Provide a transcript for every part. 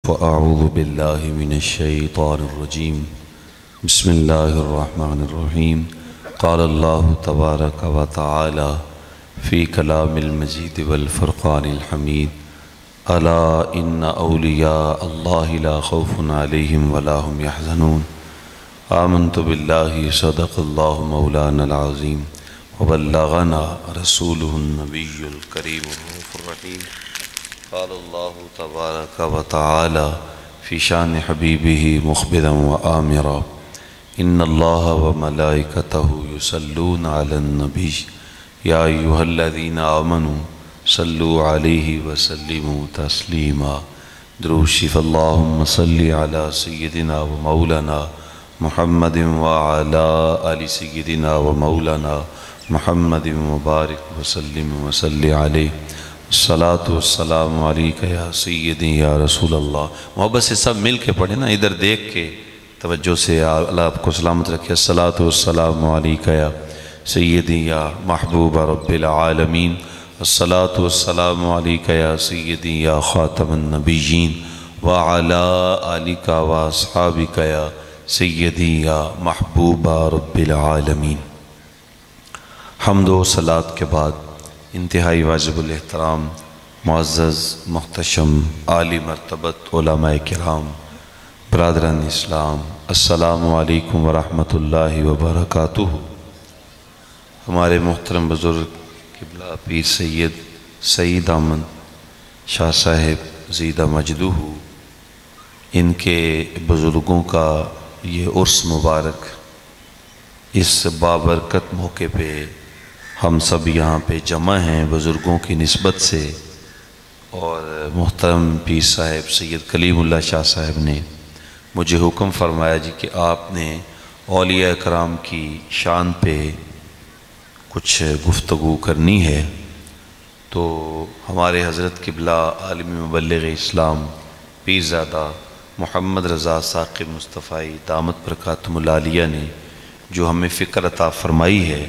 فأعوذ بالله من الشيطان الرجيم بسم الله الرحمن الرحيم قال الله تبارك وتعالى في كلام المجيد والفرقان الحميد ألا إن أولياء الله لا خوف عليهم ولا هم يحزنون آمنت بالله صدق الله مولانا العظيم وبلغنا رسوله النبي الكريم الرؤوف الرحيم قال الله تبارك وتعالى في شان حبيبه مخبرا وآمرا إن الله وملائكته يصلون على النبي يا أيها الذين آمنوا صلوا عليه وسلموا تسليما درود شریف اللهم صل على سيدنا ومولانا محمد وعلى آل سيدنا ومولانا محمد مبارک وسلم وصلی علیہ الصلاة والسلام علیکہ یا سیدی یا رسول اللہ۔ محبت سے سب مل کے پڑھیں نا، ادھر دیکھ کے توجہ سے اللہ آپ کو سلامت رکھے۔ الصلاة والسلام علیکہ یا سیدی یا محبوب رب العالمین، الصلاة والسلام علیکہ یا سیدی یا خاتم النبیین وعلا آلکہ واصحابکہ یا سیدی یا محبوب رب العالمین۔ حمد و صلات کے بعد انتہائی واجب الاحترام معزز محتشم عالی مرتبت علماء کرام برادران اسلام، السلام علیکم ورحمۃ اللہ وبرکاتہ۔ ہمارے محترم بزرگ قبلہ پیر سید احمد شاہ صاحب زیدہ مجدہ، ان کے بزرگوں کا یہ عرس مبارک، اس بابرکت موقع پہ ہم سب یہاں پہ جمع ہیں بزرگوں کی نسبت سے، اور محترم پیر صاحب سید کلیم اللہ شاہ صاحب نے مجھے حکم فرمایا جی کہ آپ نے اولیاء کرام کی شان پہ کچھ گفتگو کرنی ہے، تو ہمارے حضرت قبلہ عالمی مبلغ اسلام پیرزادہ محمد رضا ثاقب مصطفی دامت برکاتہم العالیہ نے جو ہمیں فکر عطا فرمائی ہے،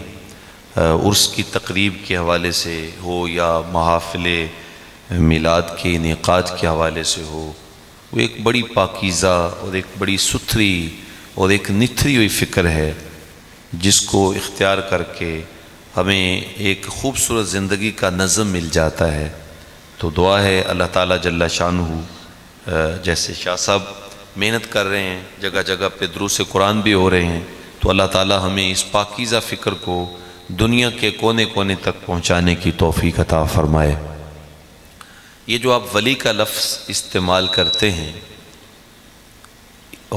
عرس کی تقریب کے حوالے سے ہو یا محافل میلاد کے انعقاد کے حوالے سے ہو، وہ ایک بڑی پاکیزہ اور ایک بڑی ستھری اور ایک نتھری ہوئی فکر ہے، جس کو اختیار کر کے ہمیں ایک خوبصورت زندگی کا نظم مل جاتا ہے۔ تو دعا ہے اللہ تعالیٰ جل شانہ، جیسے شاہ صاحب محنت کر رہے ہیں، جگہ جگہ پہ دروس قرآن بھی ہو رہے ہیں، تو اللہ تعالیٰ ہمیں اس پاکیزہ فکر کو دنیا کے کونے کونے تک پہنچانے کی توفیق عطا فرمائے۔ یہ جو آپ ولی کا لفظ استعمال کرتے ہیں،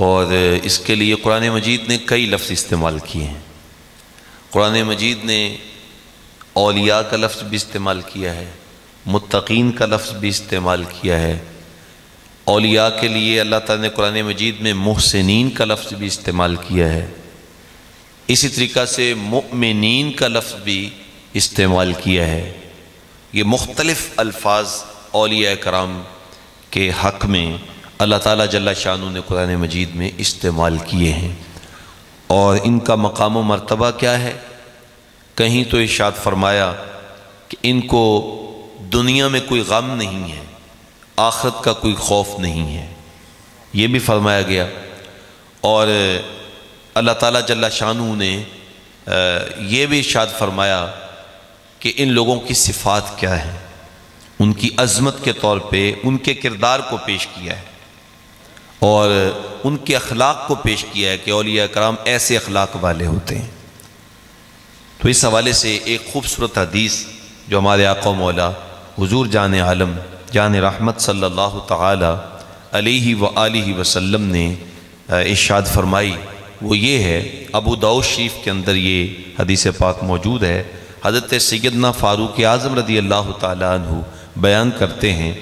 اور اس کے لیے قرآن مجید نے کئی لفظ استعمال کیے ہیں۔ قرآن مجید نے اولیاء کا لفظ بھی استعمال کیا ہے، متقین کا لفظ بھی استعمال کیا ہے۔ اولیاء کے لیے اللہ تعالیٰ نے قرآن مجید میں محسنین کا لفظ بھی استعمال کیا ہے، اسی طریقہ سے مؤمنین کا لفظ بھی استعمال کیا ہے۔ یہ مختلف الفاظ اولیاء کرام کے حق میں اللہ تعالیٰ جل شانہ نے قرآن مجید میں استعمال کیے ہیں، اور ان کا مقام و مرتبہ کیا ہے؟ کہیں تو ارشاد فرمایا کہ ان کو دنیا میں کوئی غم نہیں ہے، آخرت کا کوئی خوف نہیں ہے، یہ بھی فرمایا گیا۔ اور اللہ تعالیٰ جل شانہ نے یہ بھی ارشاد فرمایا کہ ان لوگوں کی صفات کیا ہیں، ان کی عظمت کے طور پہ ان کے کردار کو پیش کیا ہے، اور ان کے اخلاق کو پیش کیا ہے کہ اولیاء کرام ایسے اخلاق والے ہوتے ہیں۔ تو اس حوالے سے ایک خوبصورت حدیث جو ہمارے آقا و مولا حضور جان عالم جان رحمت صلی اللہ تعالی علیہ وآلہ وسلم نے ارشاد فرمائی، وہ یہ ہے، ابو داؤد شریف کے اندر یہ حدیث پاک موجود ہے۔ حضرت سیدنا فاروق اعظم رضی اللہ تعالیٰ عنہ بیان کرتے ہیں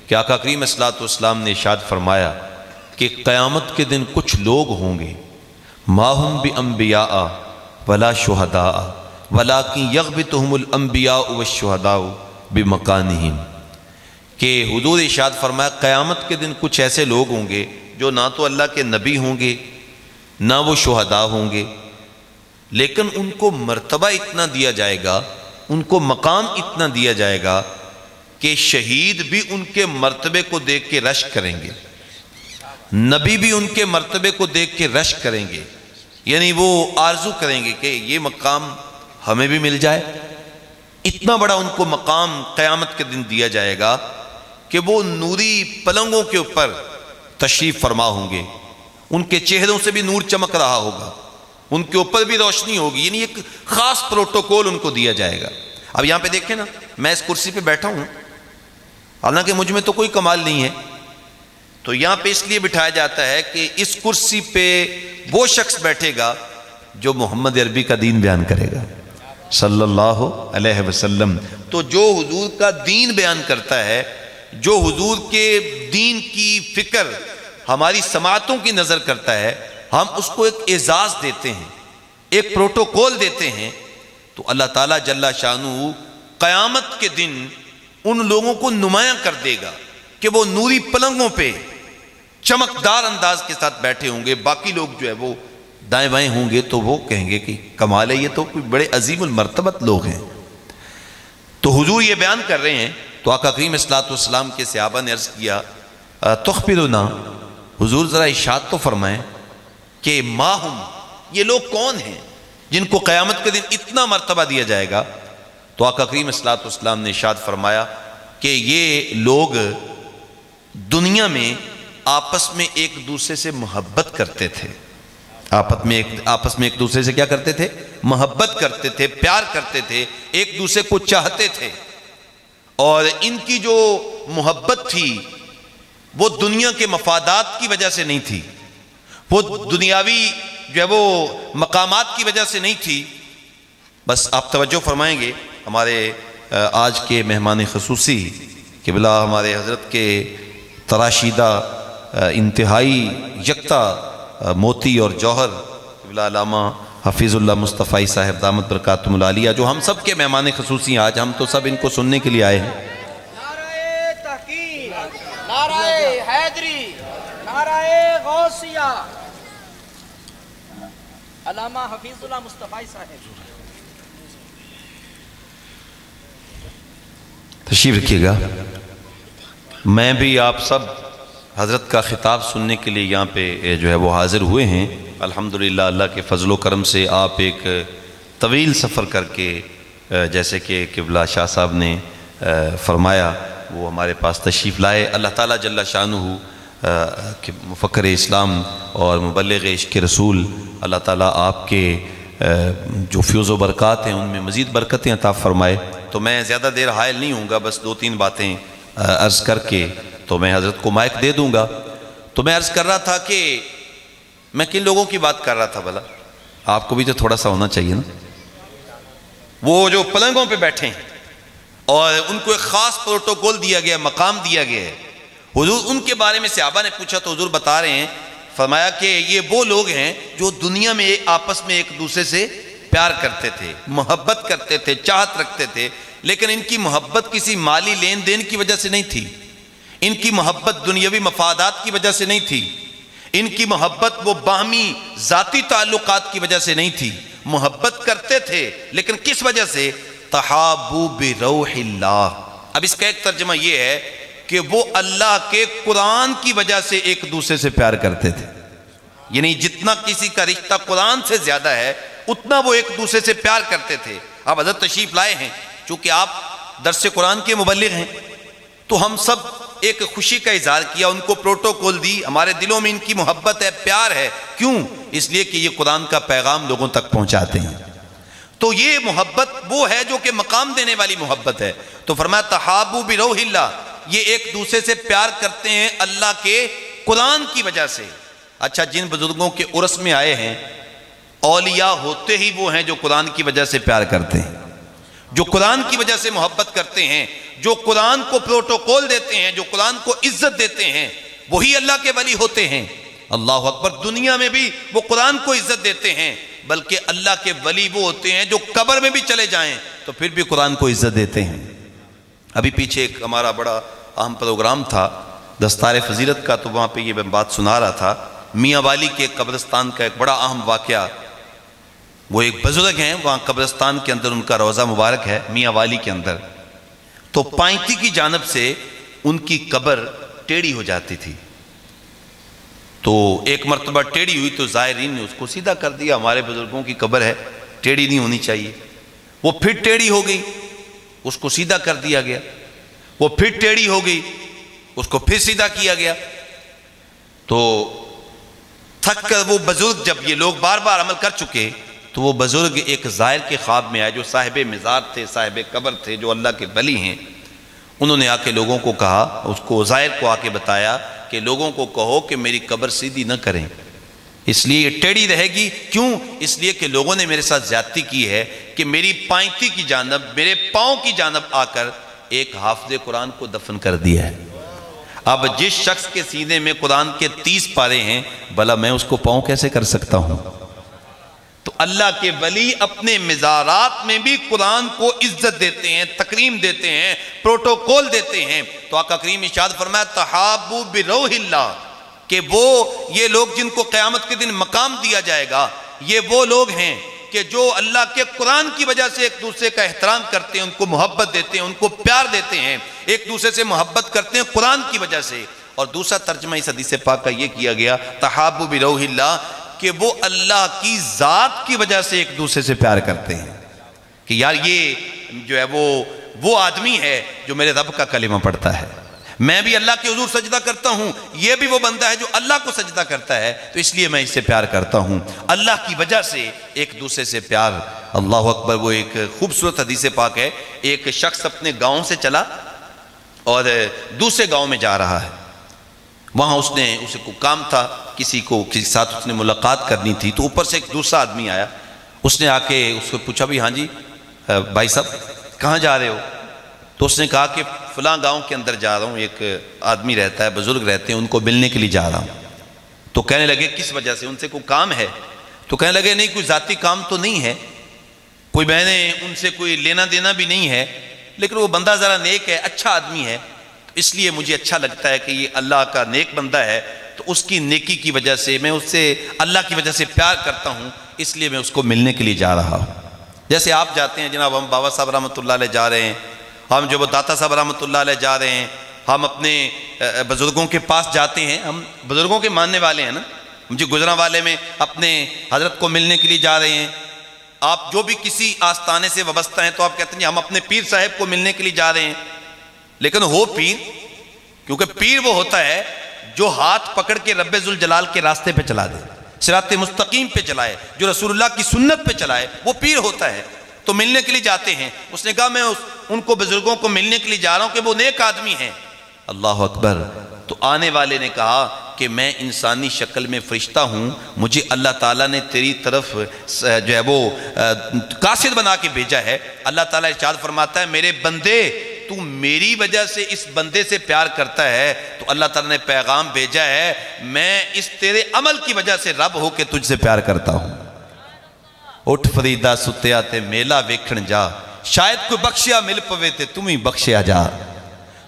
کہ آقا کریم صلی اللہ علیہ وسلم نے ارشاد فرمایا کہ قیامت کے دن کچھ لوگ ہوں گے، ما ہم بانبیاء ولا شہداء ولکن یغبطہم الانبیاء والشہداء بمکانہم، کہ حضور ارشاد فرمایا قیامت کے دن کچھ ایسے لوگ ہوں گے جو نہ تو اللہ کے نبی ہوں گے، نہ وہ شہداء ہوں گے، لیکن ان کو مرتبہ اتنا دیا جائے گا، ان کو مقام اتنا دیا جائے گا کہ شہید بھی ان کے مرتبے کو دیکھ کے رشک کریں گے، نبی بھی ان کے مرتبے کو دیکھ کے رش کریں گے، یعنی وہ آرزو کریں گے کہ یہ مقام ہمیں بھی مل جائے۔ اتنا بڑا ان کو مقام قیامت کے دن دیا جائے گا کہ وہ نوری پلنگوں کے اوپر تشریف فرما ہوں گے، ان کے چہروں سے بھی نور چمک رہا ہوگا، ان کے اوپر بھی روشنی ہوگی، یعنی ایک خاص پروٹوکول ان کو دیا جائے گا۔ اب یہاں پہ دیکھیں نا، میں اس کرسی پہ بیٹھا ہوں، حالانکہ مجھ میں تو کوئی کمال نہیں ہے، تو یہاں پہ اس لیے بٹھایا جاتا ہے کہ اس کرسی پہ وہ شخص بیٹھے گا جو محمد عربی کا دین بیان کرے گا صلی اللہ علیہ وسلم۔ تو جو حضور کا دین بیان کرتا ہے، جو حضور کے دین کی فکر ہماری سماعتوں کی نظر کرتا ہے، ہم اس کو ایک اعزاز دیتے ہیں، ایک پروٹوکول دیتے ہیں، تو اللہ تعالیٰ جل شانہ قیامت کے دن ان لوگوں کو نمایاں کر دے گا کہ وہ نوری پلنگوں پہ چمکدار انداز کے ساتھ بیٹھے ہوں گے، باقی لوگ جو ہے وہ دائیں بائیں ہوں گے، تو وہ کہیں گے کہ کمال ہے، یہ تو کوئی بڑے عظیم المرتبت لوگ ہیں۔ تو حضور یہ بیان کر رہے ہیں، تو آقا کریم صلی اللہ علیہ وسلم کے صحابہ نے عرض کیا تخبرنا، حضور ذرا ارشاد تو فرمائیں کہ ما ہم، یہ لوگ کون ہیں جن کو قیامت کے دن اتنا مرتبہ دیا جائے گا؟ تو آقا کریم صلی اللہ علیہ وسلم نے ارشاد فرمایا کہ یہ لوگ دنیا میں آپس میں ایک دوسرے سے محبت کرتے تھے، آپس میں ایک دوسرے سے کیا کرتے تھے؟ محبت کرتے تھے، پیار کرتے تھے، ایک دوسرے کو چاہتے تھے، اور ان کی جو محبت تھی وہ دنیا کے مفادات کی وجہ سے نہیں تھی، وہ دنیاوی جو ہے وہ مقامات کی وجہ سے نہیں تھی۔ بس آپ توجہ فرمائیں گے، ہمارے آج کے مہمان خصوصی قبلہ ہمارے حضرت کے تراشیدہ انتہائی یکتا موتی اور جوہر قبلہ علامہ حفیظ اللہ مصطفی صاحب دامت برکاتہم العالیہ، جو ہم سب کے مہمان خصوصی ہیں، آج ہم تو سب ان کو سننے کے لیے آئے ہیں۔ نعرہ تحقیق، نعرہ حیدری، نعرہ غوثیہ، علامہ حفیظ اللہ مصطفی صاحب، تشریف رکھیے گا۔ میں بھی آپ سب حضرت کا خطاب سننے کے لیے یہاں پہ جو ہے وہ حاضر ہوئے ہیں۔ الحمدللہ اللہ کے فضل و کرم سے آپ ایک طویل سفر کر کے، جیسے کہ قبلہ شاہ صاحب نے فرمایا، وہ ہمارے پاس تشریف لائے۔ اللہ تعالیٰ جل شانہ کہ مفکر اسلام اور مبلغ عشق رسول، اللہ تعالیٰ آپ کے جو فیوز و برکات ہیں ان میں مزید برکتیں عطا فرمائے۔ تو میں زیادہ دیر حائل نہیں ہوں گا، بس 2-3 باتیں عرض کر کے تو میں حضرت کو مائک دے دوں گا۔ تو میں عرض کر رہا تھا کہ میں کن لوگوں کی بات کر رہا تھا بھلا؟ آپ کو بھی تو تھوڑا سا ہونا چاہیے نا۔ وہ جو پلنگوں پہ بیٹھے ہیں اور ان کو ایک خاص پروٹوکول دیا گیا، مقام دیا گیا ہے۔ حضور ان کے بارے میں صحابہ نے پوچھا تو حضور بتا رہے ہیں، فرمایا کہ یہ وہ لوگ ہیں جو دنیا میں آپس میں ایک دوسرے سے پیار کرتے تھے، محبت کرتے تھے، چاہت رکھتے تھے، لیکن ان کی محبت کسی مالی لین دین کی وجہ سے نہیں تھی، ان کی محبت دنیاوی مفادات کی وجہ سے نہیں تھی، ان کی محبت وہ باہمی ذاتی تعلقات کی وجہ سے نہیں تھی۔ محبت کرتے تھے لیکن کس وجہ سے؟ تحابوا بروح اللہ۔ اب اس کا ایک ترجمہ یہ ہے کہ وہ اللہ کے قرآن کی وجہ سے ایک دوسرے سے پیار کرتے تھے، یعنی جتنا کسی کا رشتہ قرآن سے زیادہ ہے اتنا وہ ایک دوسرے سے پیار کرتے تھے۔ اب حضرت تشریف لائے ہیں، چونکہ آپ درس قرآن کے مبلغ ہیں، تو ہم سب ایک خوشی کا اظہار کیا، ان کو پروٹوکول دی، ہمارے دلوں میں ان کی محبت ہے، پیار ہے۔ کیوں؟ اس لیے کہ یہ قرآن کا پیغام لوگوں تک پہنچاتے ہیں۔ تو یہ محبت وہ ہے جو کہ مقام دینے والی محبت ہے۔ تو فرمایا تحابوا بروح اللہ، یہ ایک دوسرے سے پیار کرتے ہیں اللہ کے قرآن کی وجہ سے۔ اچھا، جن بزرگوں کے عرس میں آئے ہیں، اولیاء ہوتے ہی وہ ہیں جو قرآن کی وجہ سے پیار کرتے ہیں، جو قرآن کی وجہ سے محبت کرتے ہیں، جو قرآن کو پروٹوکول دیتے ہیں، جو قرآن کو عزت دیتے ہیں، وہی اللہ کے ولی ہوتے ہیں۔ اللہ اکبر۔ دنیا میں بھی وہ قرآن کو عزت دیتے ہیں، بلکہ اللہ کے ولی وہ ہوتے ہیں جو قبر میں بھی چلے جائیں تو پھر بھی قرآن کو عزت دیتے ہیں۔ ابھی پیچھے ایک ہمارا بڑا اہم پروگرام تھا دستار فضیلت کا، تو وہاں پہ یہ میں بات سنا رہا تھا، میاں والی کے قبرستان کا ایک بڑا اہم واقعہ۔ وہ ایک بزرگ ہیں، وہاں قبرستان کے اندر ان کا روضہ مبارک ہے میاں والی کے اندر، تو پائنتی کی جانب سے ان کی قبر ٹیڑھی ہو جاتی تھی، تو ایک مرتبہ ٹیڑھی ہوئی تو زائرین نے اس کو سیدھا کر دیا، ہمارے بزرگوں کی قبر ہے، ٹیڑھی نہیں ہونی چاہیے۔ وہ پھر ٹیڑھی ہو گئی، اس کو سیدھا کر دیا گیا۔ وہ پھر ٹیڑھی ہو گئی، اس کو پھر سیدھا کیا گیا۔ تو تھک کر وہ بزرگ، جب یہ لوگ بار بار عمل کر چکے تو وہ بزرگ ایک زائر کے خواب میں آئے جو صاحب مزار تھے، صاحب قبر تھے، جو اللہ کے ولی ہیں۔ انہوں نے آ کے لوگوں کو کہا، اس کو زائر کو آ کے بتایا کہ لوگوں کو کہو کہ میری قبر سیدھی نہ کریں، اس لیے یہ ٹیڑھی رہے گی۔ کیوں؟ اس لیے کہ لوگوں نے میرے ساتھ زیادتی کی ہے کہ میری پائنتی کی جانب، میرے پاؤں کی جانب آ کر ایک حافظ قرآن کو دفن کر دیا ہے۔ اب جس شخص کے سینے میں قرآن کے 30 پارے ہیں، بھلا میں اس کو پاؤں کیسے کر سکتا ہوں؟ تو اللہ کے ولی اپنے مزارات میں بھی قرآن کو عزت دیتے ہیں، تکریم دیتے ہیں، پروٹوکول دیتے ہیں۔ تو آقا کریم ارشاد فرمایا تحابوا بروح اللہ، کہ وہ یہ لوگ جن کو قیامت کے دن مقام دیا جائے گا، یہ وہ لوگ ہیں کہ جو اللہ کے قرآن کی وجہ سے ایک دوسرے کا احترام کرتے ہیں، ان کو محبت دیتے ہیں، ان کو پیار دیتے ہیں، ایک دوسرے سے محبت کرتے ہیں قرآن کی وجہ سے۔ اور دوسرا ترجمہ اس حدیث پاک کا یہ کیا گیا تحابوا بروح اللہ، کہ وہ اللہ کی ذات کی وجہ سے ایک دوسرے سے پیار کرتے ہیں، کہ یار یہ جو ہے وہ آدمی ہے جو میرے رب کا کلمہ پڑھتا ہے، میں بھی اللہ کے حضور سجدہ کرتا ہوں، یہ بھی وہ بندہ ہے جو اللہ کو سجدہ کرتا ہے، تو اس لیے میں اس سے پیار کرتا ہوں۔ اللہ کی وجہ سے ایک دوسرے سے پیار۔ اللہ اکبر۔ وہ ایک خوبصورت حدیث پاک ہے، ایک شخص اپنے گاؤں سے چلا اور دوسرے گاؤں میں جا رہا ہے، وہاں اسے کو کام تھا، کسی ساتھ اس نے ملاقات کرنی تھی، تو اوپر سے ایک دوسرا آدمی آیا، اس نے آ کے اس کو پوچھا بھی ہاں جی بھائی صاحب کہاں جا رہے ہو؟ تو اس نے کہا کہ فلاں گاؤں کے اندر جا رہا ہوں، ایک آدمی رہتا ہے، بزرگ رہتے ہیں، ان کو ملنے کے لیے جا رہا ہوں۔ تو کہنے لگے کس وجہ سے؟ ان سے کوئی کام ہے؟ تو کہنے لگے نہیں، کوئی ذاتی کام تو نہیں ہے، کوئی میں نے ان سے کوئی لینا دینا بھی نہیں ہے، لیکن وہ بندہ ذرا نیک ہے، اچھا آدمی ہے، اس لیے مجھے اچھا لگتا ہے کہ یہ اللہ کا نیک بندہ ہے، تو اس کی نیکی کی وجہ سے میں اس سے اللہ کی وجہ سے پیار کرتا ہوں، اس لیے میں اس کو ملنے کے لیے جا رہا ہوں۔ جیسے آپ جاتے ہیں جناب، ہم بابا صاحب رحمۃ اللہ علیہ جا رہے ہیں، ہم جو داتا صاحب رحمۃ اللہ علیہ جا رہے ہیں، ہم اپنے بزرگوں کے پاس جاتے ہیں، ہم بزرگوں کے ماننے والے ہیں نا، مجھے گجراں والے میں اپنے حضرت کو ملنے کے لیے جا رہے ہیں۔ آپ جو بھی کسی آستانے سے وابستہ ہیں تو آپ کہتے ہیں ہم اپنے پیر صاحب کو ملنے کے لیے جا رہے ہیں، لیکن ہو پیر، کیونکہ پیر وہ ہوتا ہے جو ہاتھ پکڑ کے رب ذوالجلال کے راستے پہ چلا دے، صراط مستقیم پہ چلائے، جو رسول اللہ کی سنت پہ چلائے، وہ پیر ہوتا ہے۔ تو ملنے کے لیے جاتے ہیں، اس نے کہا میں ان کو بزرگوں کو ملنے کے لیے جا رہا ہوں کہ وہ نیک آدمی ہیں۔ اللہ اکبر۔ تو آنے والے نے کہا کہ میں انسانی شکل میں فرشتہ ہوں، مجھے اللہ تعالیٰ نے تیری طرف جو ہے وہ قاصد بنا کے بھیجا ہے۔ اللہ تعالیٰ ارشاد فرماتا ہے میرے بندے تو میری وجہ سے اس بندے سے پیار کرتا ہے، تو اللہ تعالیٰ نے پیغام بھیجا ہے میں اس تیرے عمل کی وجہ سے رب ہو کے تجھ سے پیار کرتا ہوں۔ اٹھ فریدا ستیا تے میلہ ویکھن جا، شاید کوئی بخشیا مل پوے تے تم ہی بخشیا جا۔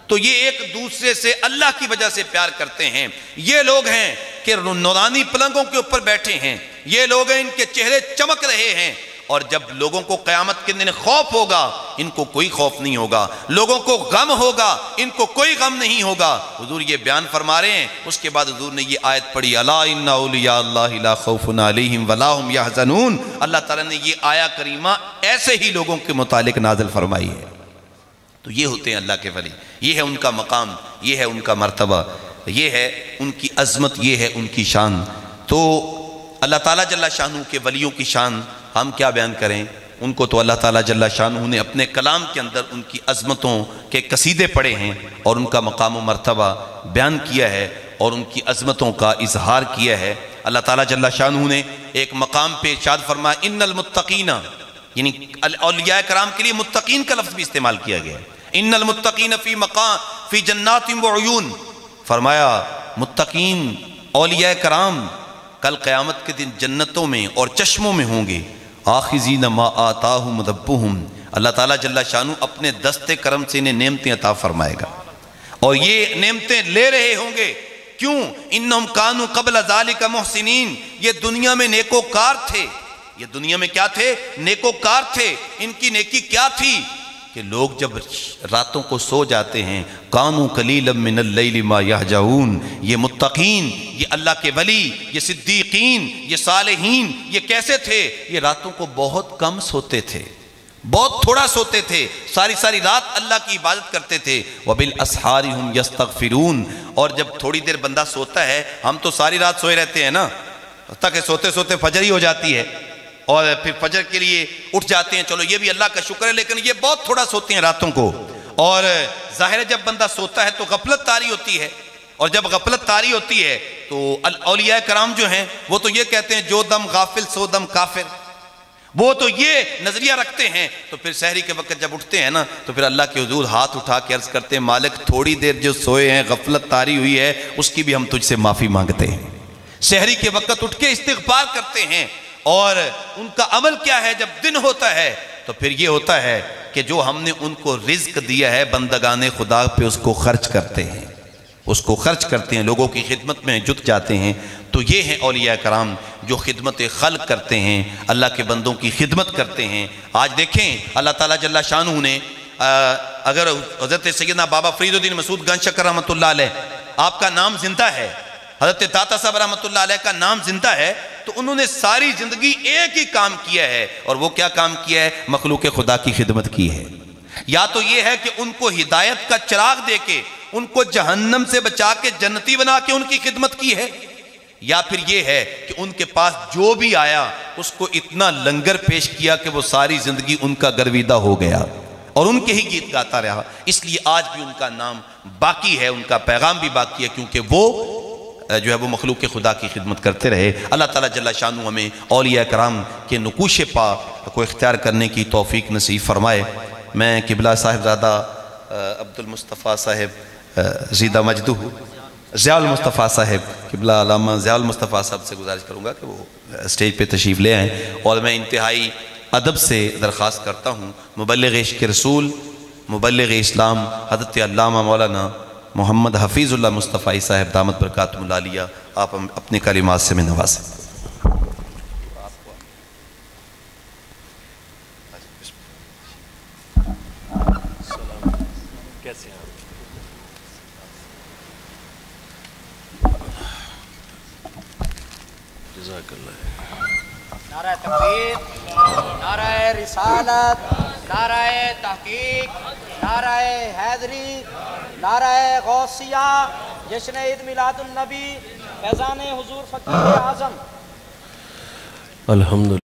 تو یہ ایک دوسرے سے اللہ کی وجہ سے پیار کرتے ہیں۔ یہ لوگ ہیں کہ نورانی پلنگوں کے اوپر بیٹھے ہیں، یہ لوگ ہیں ان کے چہرے چمک رہے ہیں، اور جب لوگوں کو قیامت کے دن خوف ہوگا ان کو کوئی خوف نہیں ہوگا، لوگوں کو غم ہوگا ان کو کوئی غم نہیں ہوگا۔ حضور یہ بیان فرما رہے ہیں، اس کے بعد حضور نے یہ آیت پڑھی الا ان اولیاء اللہ لا خوف علیہم ولا هم یحزنون۔ اللہ تعالیٰ نے یہ آیہ کریمہ ایسے ہی لوگوں کے متعلق نازل فرمائی ہے۔ تو یہ ہوتے ہیں اللہ کے ولی، یہ ہے ان کا مقام، یہ ہے ان کا مرتبہ، یہ ہے ان کی عظمت، یہ ہے ان کی شان۔ تو اللہ تعالیٰ جل شانہ کے ولیوں کی شان ہم کیا بیان کریں؟ ان کو تو اللہ تعالیٰ جل شانہ نے اپنے کلام کے اندر ان کی عظمتوں کے قصیدے پڑھے ہیں اور ان کا مقام و مرتبہ بیان کیا ہے اور ان کی عظمتوں کا اظہار کیا ہے۔ اللہ تعالیٰ جل شانہ نے ایک مقام پہ ارشاد فرمایا ان المتقین، یعنی اولیاء کرام کے لیے متقین کا لفظ بھی استعمال کیا گیا ہے۔ ان المتقین فی جنات و عیون، فرمایا متقین اولیاء کرام کل قیامت کے دن جنتوں میں اور چشموں میں ہوں گے۔ آخذین ما آتاہم ربہم، اللہ تعالیٰ جل شانہ اپنے دست کرم سے انہیں نعمتیں عطا فرمائے گا اور یہ نعمتیں لے رہے ہوں گے۔ کیوں؟ انہم کانوا قبل ذالک محسنین، یہ دنیا میں نیکوکار تھے، یہ دنیا میں کیا تھے؟ نیکوکار تھے۔ ان کی نیکی کیا تھی؟ کہ لوگ جب راتوں کو سو جاتے ہیں، کانوا قلیلا من اللیل ما یہجعون، یہ متقین، یہ اللہ کے ولی، یہ صدیقین، یہ صالحین، یہ کیسے تھے؟ یہ راتوں کو بہت کم سوتے تھے، بہت تھوڑا سوتے تھے، ساری ساری رات اللہ کی عبادت کرتے تھے۔ وبالاسحار هم یستغفرون، اور جب تھوڑی دیر بندہ سوتا ہے، ہم تو ساری رات سوئے رہتے ہیں نا، تاکہ سوتے سوتے فجر ہی ہو جاتی ہے اور پھر فجر کے لیے اٹھ جاتے ہیں، چلو یہ بھی اللہ کا شکر ہے، لیکن یہ بہت تھوڑا سوتے ہیں راتوں کو۔ اور ظاہر ہے جب بندہ سوتا ہے تو غفلت طاری ہوتی ہے، اور جب غفلت طاری ہوتی ہے تو اولیاء کرام جو ہیں وہ تو یہ کہتے ہیں جو دم غافل سو دم کافر، وہ تو یہ نظریہ رکھتے ہیں۔ تو پھر سحری کے وقت جب اٹھتے ہیں نا تو پھر اللہ کے حضور ہاتھ اٹھا کے عرض کرتے ہیں، مالک تھوڑی دیر جو سوئے ہیں، غفلت طاری ہوئی ہے، اس کی بھی ہم تجھ سے معافی مانگتے ہیں۔ سحری کے وقت اٹھ کے استغفار کرتے ہیں، اور ان کا عمل کیا ہے؟ جب دن ہوتا ہے تو پھر یہ ہوتا ہے کہ جو ہم نے ان کو رزق دیا ہے بندگان خدا پہ اس کو خرچ کرتے ہیں، اس کو خرچ کرتے ہیں، لوگوں کی خدمت میں جت جاتے ہیں۔ تو یہ ہیں اولیاء کرام جو خدمت خلق کرتے ہیں، اللہ کے بندوں کی خدمت کرتے ہیں۔ آج دیکھیں اللہ تعالیٰ جل شانہ نے اگر حضرت سیدنا بابا فرید الدین مسعود گنج شکر رحمۃ اللہ علیہ آپ کا نام زندہ ہے، حضرت داتا صاحب رحمۃ اللہ علیہ کا نام زندہ ہے، تو انہوں نے ساری زندگی ایک ہی کام کیا ہے، اور وہ کیا کام کیا ہے؟ مخلوق خدا کی خدمت کی ہے۔ یا تو یہ ہے کہ ان کو ہدایت کا چراغ دے کے، ان کو جہنم سے بچا کے جنتی بنا کے ان کی خدمت کی ہے، یا پھر یہ ہے کہ ان کے پاس جو بھی آیا اس کو اتنا لنگر پیش کیا کہ وہ ساری زندگی ان کا گرویدہ ہو گیا اور ان کے ہی گیت گاتا رہا۔ اس لیے آج بھی ان کا نام باقی ہے، ان کا پیغام بھی باقی ہے، کیونکہ وہ جو ہے وہ مخلوق خدا کی خدمت کرتے رہے۔ اللہ تعالیٰ جل شانہ ہمیں اولیاء کرام کے نقوش پا کو اختیار کرنے کی توفیق نصیب فرمائے۔ میں قبلہ صاحبزادہ عبد المصطفیٰ صاحب زیدہ مجدہ ضیاء المصطفیٰ صاحب قبلہ علامہ ضیاء المصطفیٰ صاحب سے گزارش کروں گا کہ وہ اسٹیج پہ تشریف لے آئیں، اور میں انتہائی ادب سے درخواست کرتا ہوں مبلغ عشق رسول، مبلغ اسلام حضرت علامہ مولانا محمد حفیظ اللہ مصطفی صاحب دامت برکاتہم العالیہ، آپ اپنے کلمات سے میں نوازیں۔ نعرہ تکبیر، نعرہ رسالت، نعرہ تحقیق، نعرہ حیدری، نعرہ غوثیہ، جشن عید میلاد النبی، فیضان حضور فقیر اعظم۔ الحمدللہ۔